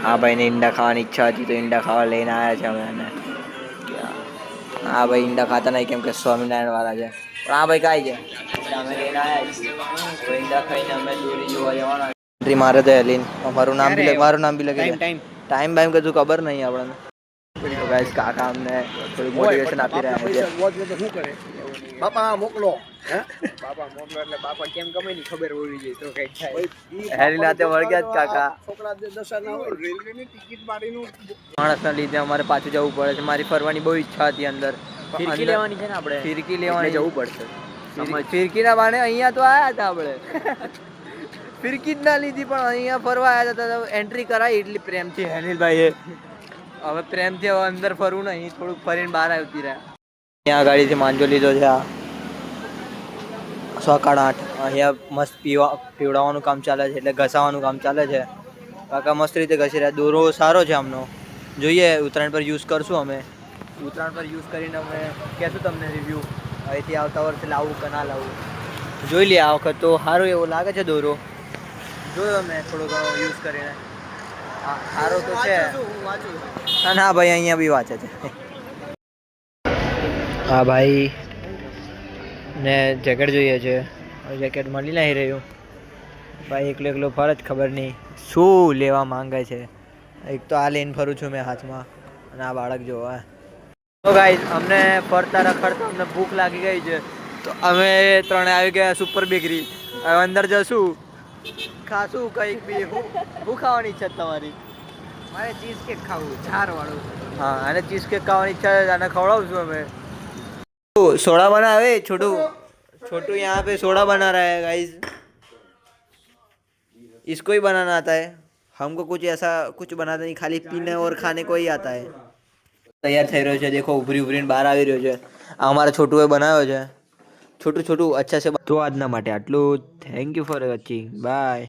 આ ભાઈને ઈંડા ખાવાની ઈચ્છા હતી તો ઈંડા ખાવા લઈને આવ્યા છે અમે એને. આ ભાઈ ઈંડા ખાતા નહીં કેમ કે સ્વામિનારાયણ વાળા છે. પણ આ ભાઈ કાંઈ છે અમે લઈને આવ્યા છીએ. હવે ઈંડા ખાઈને અમે દોરી જોવા જવાના. એન્ટ્રી મારે તો એલિન મારું નામ બી લખી દે. ટાઈમ બાઈમ કશું ખબર નહીં આપણને. તો ગાઈસ કાકા અમને થોડું મોટિવેશન આપી રહ્યા છે. બાપા મોકલો બાપા મોકલો એટલે બાપા કેમ ગમે ની ખબર હોવી જોઈએ તો કઈ થાય. હેરી રાતે વળગ્યા જ કાકા. છોકરા દશા ના હોય રેલવેની ટિકિટ મારીનું માણસના લીધે અમારે પાછું જવું પડે છે. મારી ફરવાની બહુ ઈચ્છા હતી અંદર. ફિરકી લેવાની છે ને આપણે. ફિરકી લેવાની જવું પડશે. ફિરકીના બાને અહીંયા તો આવ્યા હતા આપણે. ફિરકી જ ના લીધી પણ અહીંયા ફરવા આવ્યા હતા. એન્ટ્રી કરાવી એટલી પ્રેમથી હેનિલભાઈએ. હવે પ્રેમથી હવે અંદર ફરવું નહીં થોડુંક ફરીને બહાર આવતી રહ્યા. અહીંયા ગાડીથી માંજો લીધો છે. આ 7:30 અહીંયા મસ્ત પીવડાવવાનું કામ ચાલે છે એટલે ઘસાવાનું કામ ચાલે છે. કાકા મસ્ત રીતે ઘસી રહ્યા. દોરો સારો છે આમનો. જોઈએ ઉત્તરાયણ પર યુઝ કરશું અમે. ઉત્તરાયણ પર યુઝ કરીને અમે કહેશું તમને રિવ્યૂ. અહીંથી આવતા વર્ષે લાવવું કે ના લાવવું જોઈ લઈએ. આ વખત તો સારું એવું લાગે છે દોરો. જોયો મેં થોડો ઘણો યુઝ કરીને. સારો તો છે. ના ભાઈ અહીંયા બી વાંચે છે. હા ભાઈ ને જેકેટ જોઈએ છે. જેકેટ મળી નહીં રહ્યું. ભાઈ એકલો ફર જ ખબર નહીં શું લેવા માંગે છે. એક તો આ લઈને ફરું છું મેં હાથમાં અને આ બાળક જોવા. તો ગાઈઝ અમને ફરતા રખડતા અમને ભૂખ લાગી ગઈ છે તો અમે ત્રણે આવી ગયા સુપર બેકરી. હવે અંદર જશું ખાશું કંઈક બી. શું ખાવાની ઈચ્છા તમારી? મારે ચીઝ કેક ખાવું ચાર વાળું. હા અને ચીઝ કેક ખાવાની ઈચ્છા છે. આને ખવડાવશું અમે. सोडा बना है छोटू. छोटू यहाँ पे सोडा बना रहा है गाइस. इसको ही बनाना आता है. हमको कुछ ऐसा कुछ बनाता नहीं खाली पीने और खाने को ही आता है. તૈયાર થઈ રહ્યો છે. દેખો ઉભરીને બહાર આવી રહ્યો છે. આ અમારા છોટુએ બનાવ્યો છે. છોટું અચ્છા છે. તો આજના માટે આટલું. Thank you for watching. By.